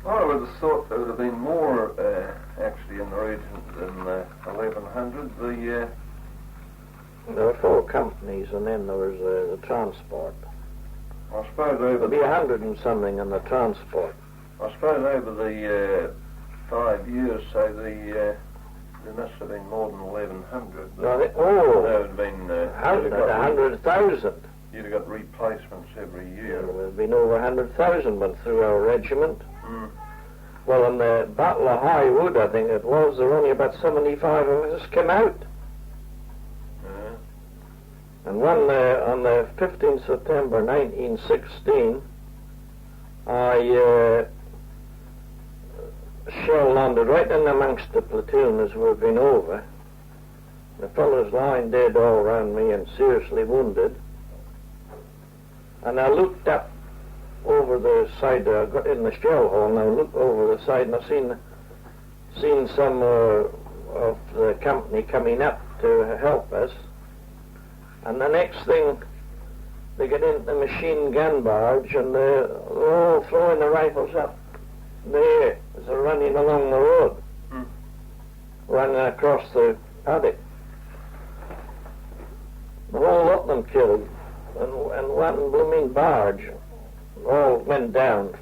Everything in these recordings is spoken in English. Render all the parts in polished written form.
Well, I would have thought there would have been more actually in the region than 1100. There were 4 companies, and then there was the transport. I suppose over There'd be 100 and something in the transport. I suppose over the 5 years, say there must have been more than 1100. There would have been 100,000. You'd have got replacements every year. There would have been over 100,000 went through our regiment. Mm. Well, in the Battle of High Wood, I think it was, there were only about 75 of us came out. And one on the 15th September 1916, I shell landed right in amongst the platoon as we've been over. The fellows lying dead all around me and seriously wounded. And I looked up over the side. I got in the shell hole, and I looked over the side, and I seen some of the company coming up to help us. And the next thing, they get into the machine gun barge, and they're all throwing the rifles up there as they're running along the road, running across the paddock. The whole lot of them killed, and one blooming barge all went down,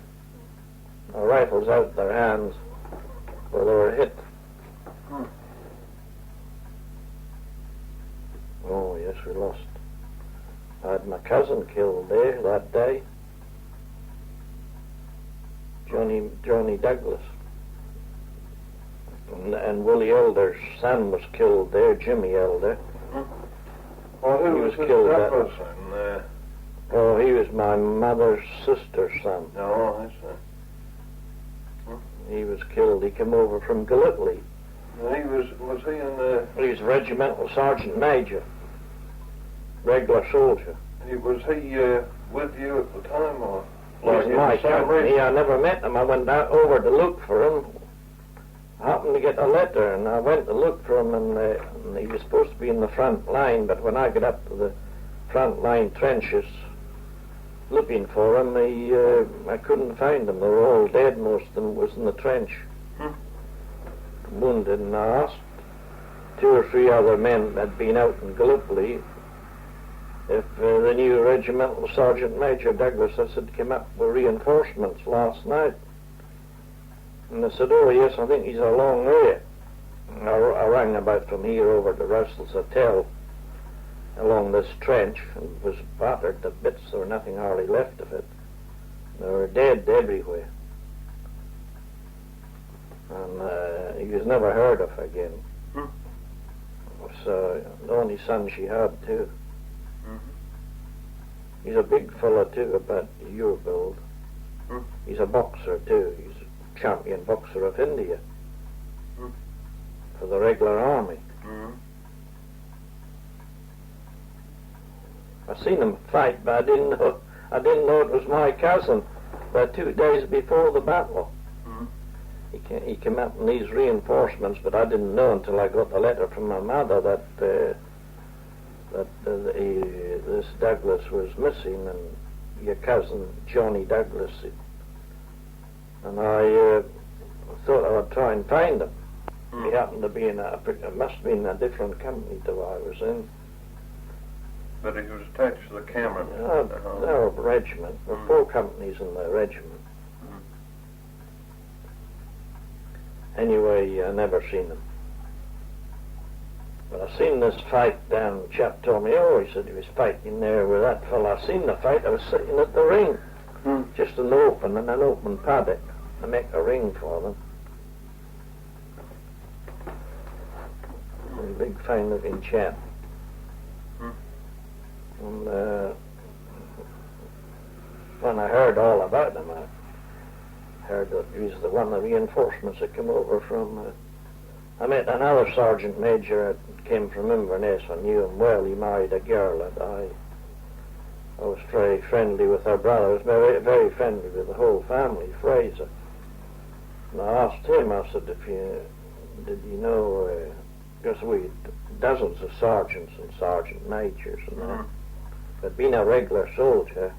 the rifles out their hands where they were hit. Oh yes, we lost. I had my cousin killed there that day, Johnny Douglas, and Willie Elder's son was killed there, Jimmy Elder. Oh, who he was his killed that that. person? Oh, he was my mother's sister's son. Oh, I see. He was killed. He came over from Gallipoli. Was he in the... He was regimental sergeant major, regular soldier. Was he with you at the time, or... Wasn't my company. I never met him. I went over to look for him. I happened to get a letter, and I went to look for him, and he was supposed to be in the front line, but when I got up to the front line trenches looking for him, I couldn't find him. They were all dead. Most of them was in the trench, wounded, and I asked 2 or 3 other men that had been out in Gallipoli if the new regimental sergeant major Douglas, I said, came up with reinforcements last night. And they said, oh yes, I think he's a long way. And I rang about from here over to Russell's Hotel along this trench, and it was battered to bits. There was nothing hardly left of it. They were dead everywhere. And he was never heard of again. So the only son she had too. He's a big fella too, about your build. He's a boxer too. He's a champion boxer of India for the regular army. I seen him fight, but I didn't know it was my cousin. But 2 days before the battle, he came up in these reinforcements, but I didn't know until I got the letter from my mother that this Douglas was missing, and your cousin Johnny Douglas. And I thought I would try and find him. He happened to be it must have been a different company to I was in. But he was attached to the Cameron. No, regiment. There were 4 companies in the regiment. Anyway, I never seen him. But I seen this fight down. The chap told me, he said he was fighting there with that fella. I seen the fight. I was sitting at the ring, just an open paddock. I make a ring for them. A big, fine-looking chap. And when I heard all about him, I heard that he was one of the reinforcements that came over from... I met another sergeant major that came from Inverness. I knew him well. He married a girl that I was very friendly with her brother. I was very, very friendly with the whole family, Fraser. And I asked him, I said, did you know, because we had dozens of sergeants and sergeant majors and that, but being a regular soldier,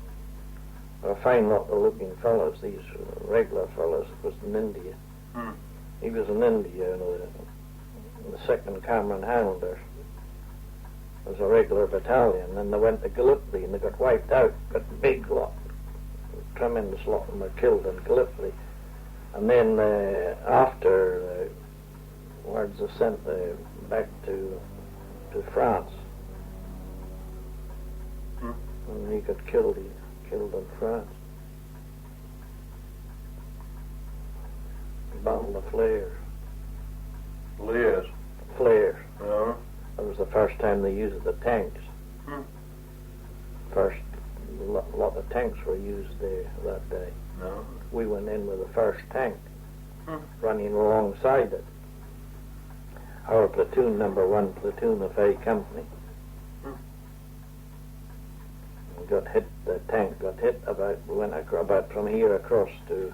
A fine lot of looking fellas, these regular fellas. It was in India. Mm. He was in India, the 2nd Cameroon Highlander. It was a regular battalion, and they went to Gallipoli and they got wiped out. Got a big lot, a tremendous lot of them were killed in Gallipoli. And then after, words are sent back to France. Mm. And he got killed. Killed in France. Battle of Flares. Flares? Flares. Yeah. That was the first time they used the tanks. Mm. First lot of tanks were used there that day. No. We went in with the first tank, running alongside it. Our platoon, number 1 platoon of A Company. Got hit, the tank got hit went about from here across to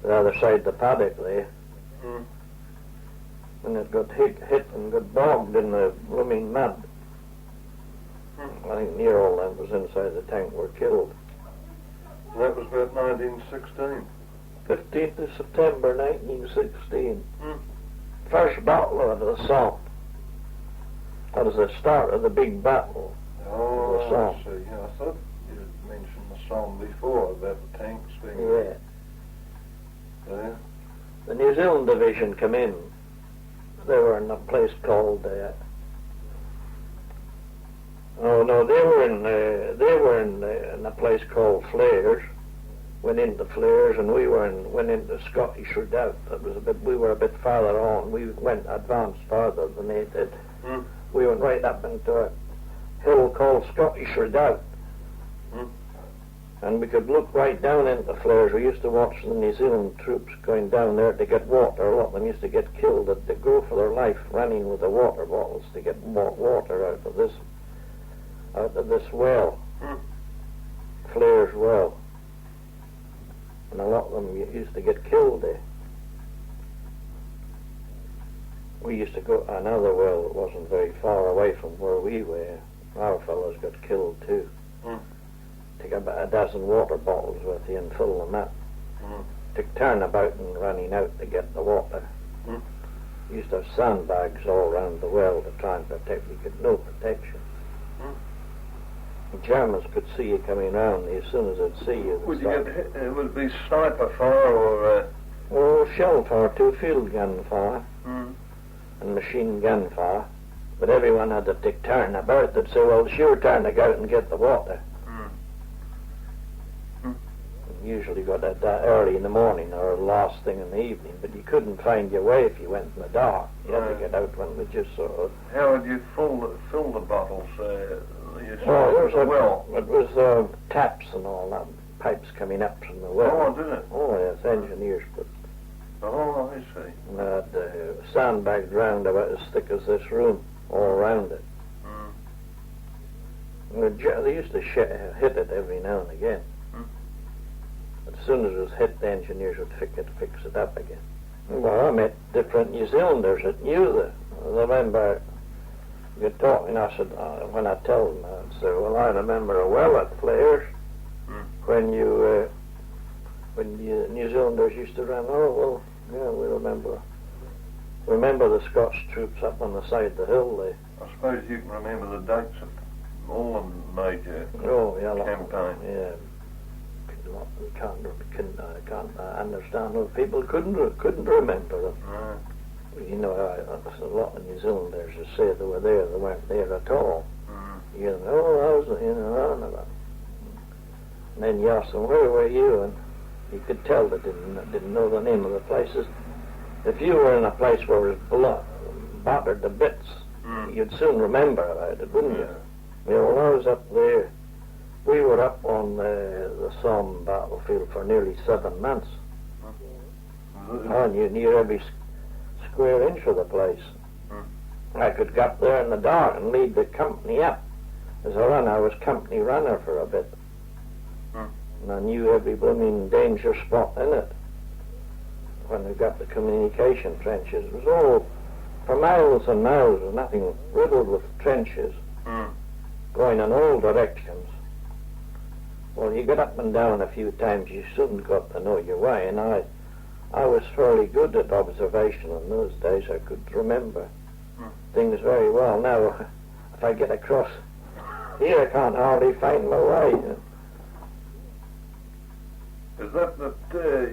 the other side of the paddock there. Mm. And it got hit and got bogged in the blooming mud. I think near all that was inside the tank were killed. That was about 1916. 15th of September 1916. Mm. First battle of the Somme. That was the start of the big battle. Oh, The Somme. I see. Yeah, I thought you had mentioned the Somme before about the tanks being... Yeah. Yeah. The New Zealand division come in. They were in a place called... they were in a place called Flares. Went into Flares, and went into Scottish Redoubt. We were a bit farther on. We went advanced farther than they did. Mm. We went right up into a hill called Scottish Redoubt. Mm. And we could look right down into Flares. We used to watch the New Zealand troops going down there to get water. A lot of them used to get killed. They go for their life running with the water bottles to get more water out of this well. Mm. Flares well. And a lot of them used to get killed there. We used to go to another well that wasn't very far away from where we were. Our fellows got killed too. Mm. Take about a dozen water bottles with you and fill them up. Mm. Took turnabout and running out to get the water. Mm. Used to have sandbags all around the well to try and protect. We got no protection. Mm. The Germans could see you coming round as soon as they'd see you. Would you get hit? Would it be sniper fire or... Oh, shell fire too, field gun fire. Mm. And machine gun fire. But everyone had to take turnabout. They'd say, well, it's your turn to go out and get the water. Mm. Mm. Usually got that early in the morning or last thing in the evening, but you couldn't find your way if you went in the dark. You had to get out when we just sort of... How would you fill the bottles? It was taps and all that, pipes coming up from the well. Oh, did it? Oh, yes, engineers put... Oh, I see. And they had sandbags round about as thick as this room, all around it. Mm. And they used to hit it every now and again. Mm. As soon as it was hit, the engineers would fix it up again. Well, I met different New Zealanders that knew that. I remember you're talking, I said, when I tell them, I'd say, well, I remember well at Flares when the New Zealanders used to run. Oh, well, yeah, we remember. Remember the Scots troops up on the side of the hill there. I suppose you can remember the dates of all the major campaigns. Yeah. I can't understand how people couldn't remember them. Right. You know, a lot of New Zealanders that say they were there, they weren't there at all. Mm. You know, I was on about. And then you ask them, where were you? And you could tell they didn't know the name of the places. If you were in a place where it was battered to bits, you'd soon remember about it, wouldn't you? Yeah, well, I was up there. We were up on the Somme battlefield for nearly 7 months. And you knew every square inch of the place. I could get up there in the dark and lead the company up. As a runner, I was company runner for a bit. And I knew every blooming danger spot in it. When we got the communication trenches, it was all, for miles and miles, there was nothing, riddled with trenches, going in all directions. Well, you got up and down a few times. You soon got to know your way, and I was fairly good at observation in those days. I could remember things very well. Now, if I get across here, I can't hardly find my way. Is that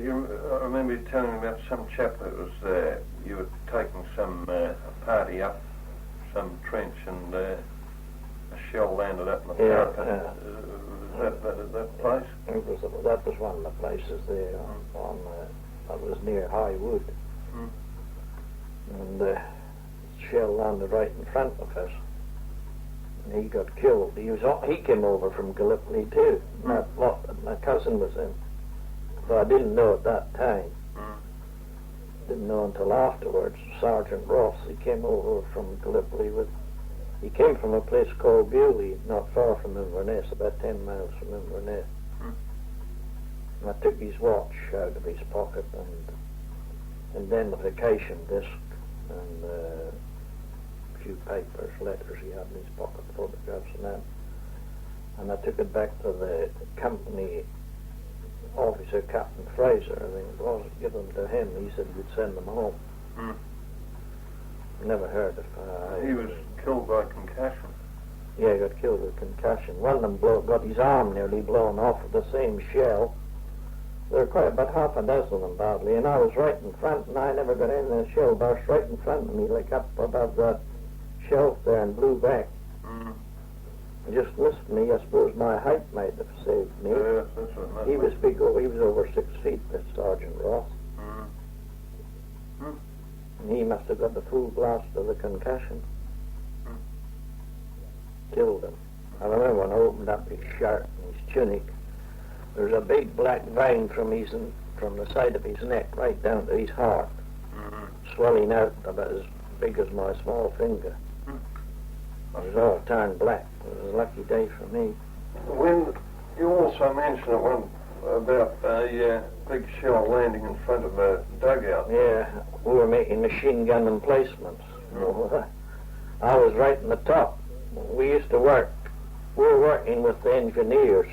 you? I remember you telling me about some chap that was you were taking some a party up some trench and a shell landed up in the parapet. Is that place? That was one of the places there that was near High Wood, and the shell landed right in front of us. And he got killed. He came over from Gallipoli too. My cousin was in. So I didn't know at that time. Didn't know until afterwards. Sergeant Ross, he came over from Gallipoli he came from a place called Bewley, not far from Inverness, about 10 miles from Inverness. And I took his watch out of his pocket and identification disc and a few papers, letters he had in his pocket, photographs and that. And I took it back to the company officer, Captain Fraser, I think it was, give them to him. He said he'd send them home. Never heard of he was killed by concussion. Yeah, he got killed with concussion. One of them got his arm nearly blown off with the same shell. There were quite about half a dozen of them badly, and I was right in front, and I never got in, and the shell burst right in front of me, like up above that shelf there, and blew back. It just missed me. I suppose my height might have saved me. Yes, that's what he was big. He was over 6 feet, that Sergeant Ross. And he must have got the full blast of the concussion. Killed him. I remember when I opened up his shirt and his tunic, there was a big black vein from the side of his neck right down to his heart, swelling out about as big as my small finger. It was all turned black. It was a lucky day for me. When you also mentioned about a big shell landing in front of a dugout. Yeah, we were making machine gun emplacements. I was right in the top. We used to work. We were working with the engineers.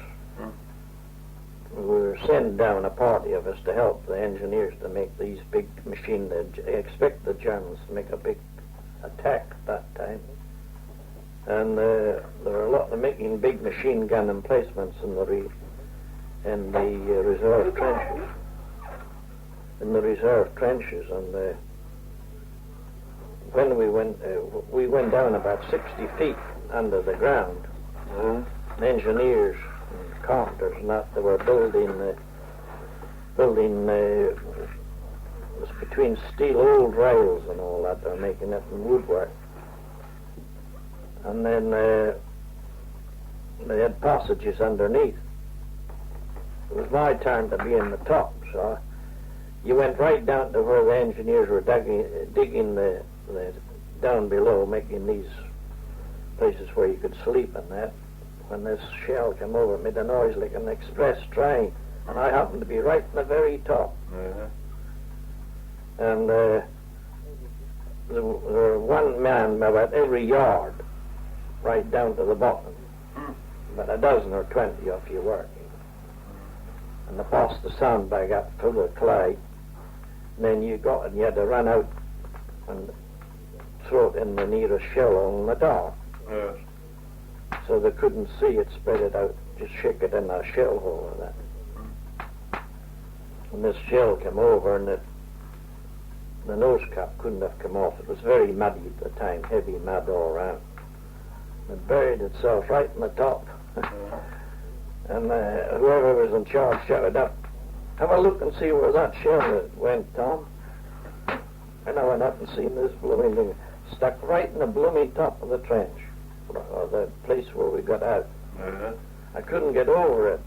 We were sent down a party of us to help the engineers to make these big machines. They expect the Germans to make a big attack at that time. And there were a lot of making big machine gun emplacements in the reserve trenches. In the reserve trenches, and when we went down about 60 feet under the ground. The engineers and carpenters and that, they were building it was between steel old rails and all that. They were making it in woodwork. And then they had passages underneath. It was my turn to be in the top, so you went right down to where the engineers were digging the down below, making these places where you could sleep and that. When this shell came over, it made a noise like an express train, and I happened to be right in the very top. And there were one man about every yard, right down to the bottom. About a dozen or 20 of you working. And they passed the sandbag up full of clay. And then you had to run out and throw it in the nearest shell hole in the dark. Yes. So they couldn't see it, spread it out, just shake it in a shell hole or that. And this shell came over, and the nose cap couldn't have come off. It was very muddy at the time, heavy mud all around. It buried itself right in the top. And whoever was in charge shouted up, "Have a look and see where that shell went, Tom." And I went up and seen this blooming thing stuck right in the blooming top of the trench, or the place where we got out. I couldn't get over it.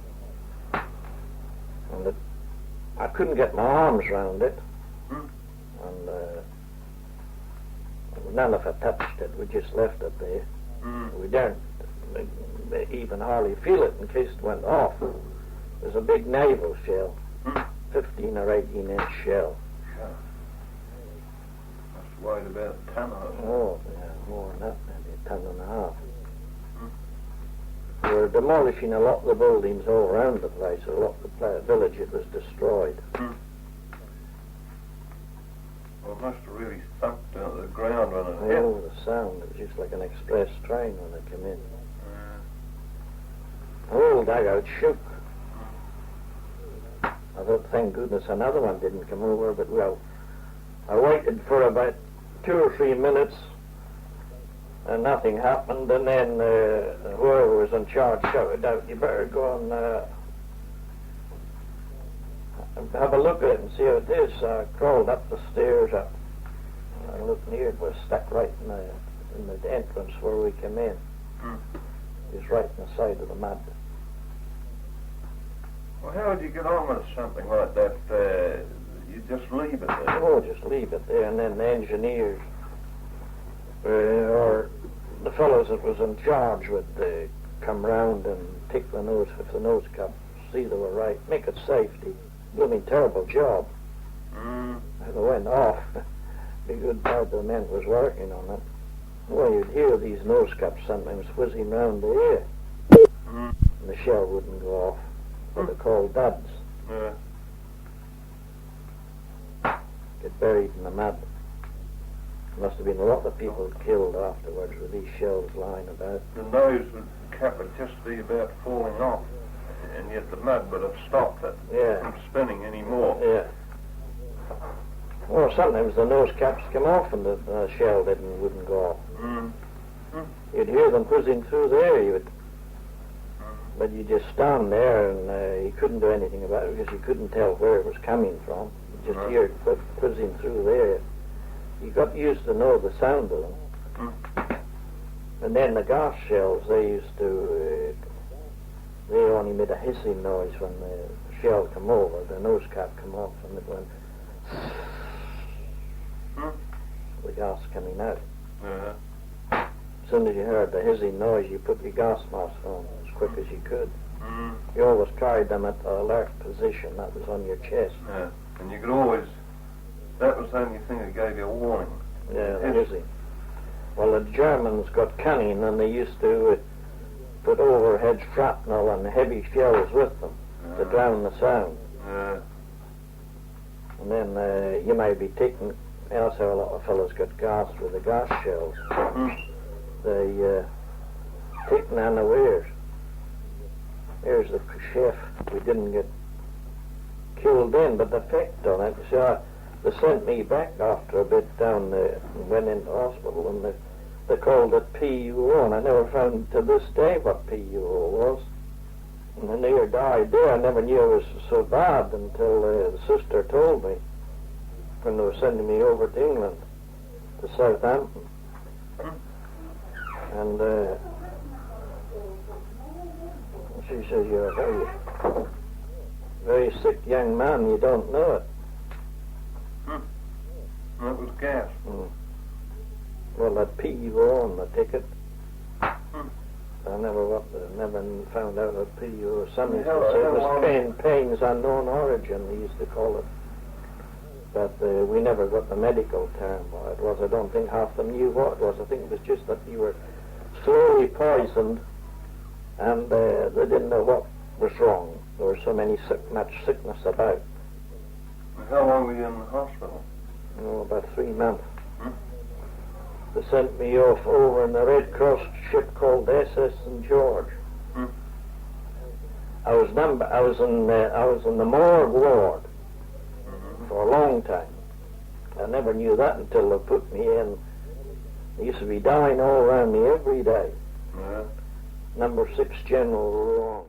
And I couldn't get my arms round it. And none of it touched it. We just left it there. We didn't even hardly feel it in case it went off. It was a big naval shell, 15 or 18-inch shell. That's weighed about a ton of it. Oh, yeah, more than that, maybe a ton and a half. were demolishing a lot of the buildings all around the place. A lot of the village, it was destroyed. Well, it must have really thumped the ground when it hit. Oh, the sound. It was just like an express train when it came in. The whole dugout shook. I thought, thank goodness, another one didn't come over, but well, I waited for about 2 or 3 minutes, and nothing happened, and then whoever was in charge shouted out, you better go and have a look at it and see how it is. So I crawled up the stairs up, and I looked near, it was stuck right in the entrance where we came in. It was right in the side of the mud. Well, how would you get on with something like that? You just leave it there? Oh, just leave it there, and then the engineers, or the fellows that was in charge would come round and pick the nose, if the nose cup, see they were right, make it safety. Blooming terrible job. If it went off, a good part of the men was working on it. Well, you'd hear these nose cups sometimes whizzing round the air, and the shell wouldn't go off. What they're called duds. Get buried in the mud. Must have been a lot of people killed afterwards with these shells lying about. The nose cap would just be about falling off, and yet the mud would have stopped it from spinning anymore. Yeah. Well, sometimes the nose caps come off and the shell wouldn't go off. You'd hear them whizzing through the air, but you just stand there and you couldn't do anything about it because you couldn't tell where it was coming from. You just hear it whizzing through the air. You got used to know the sound of them. And then the gas shells, they only made a hissing noise when the shell come over, the nose cap come off, and it went the gas coming out. As soon as you heard the hissing noise, you put your gas mask on as quick as you could. You always carried them at the alert position, that was on your chest. And you could always, that was the only thing that gave you a warning. Yeah, the hissing. Well, the Germans got cunning, and they used to put overhead shrapnel and heavy shells with them to drown the sound. And then you may be taking, also a lot of fellows got gassed with the gas shells. They taken unawares. Here's the chef. We didn't get killed in, but the effect on it. So they sent me back after a bit down there and went into hospital, and they called it PUO, and I never found to this day what PUO was. And I near died there. I never knew it was so bad until the sister told me when they were sending me over to England, to Southampton. And she says, you're a very, very sick young man, you don't know it. That was gas. Well, that PUO on the ticket, I never found out what PUO was. Some used to say it was pains unknown origin, they used to call it. But we never got the medical term what it was. I don't think half of them knew what it was. I think it was just that you were slowly poisoned, and they didn't know what was wrong. There was so much sickness about. How long were you in the hospital? Oh, about 3 months. They sent me off over in the Red Cross ship called SS St. George. I was in the morgue ward for a long time. I never knew that until they put me in. They used to be dying all around me every day. Number 6 General Wrong.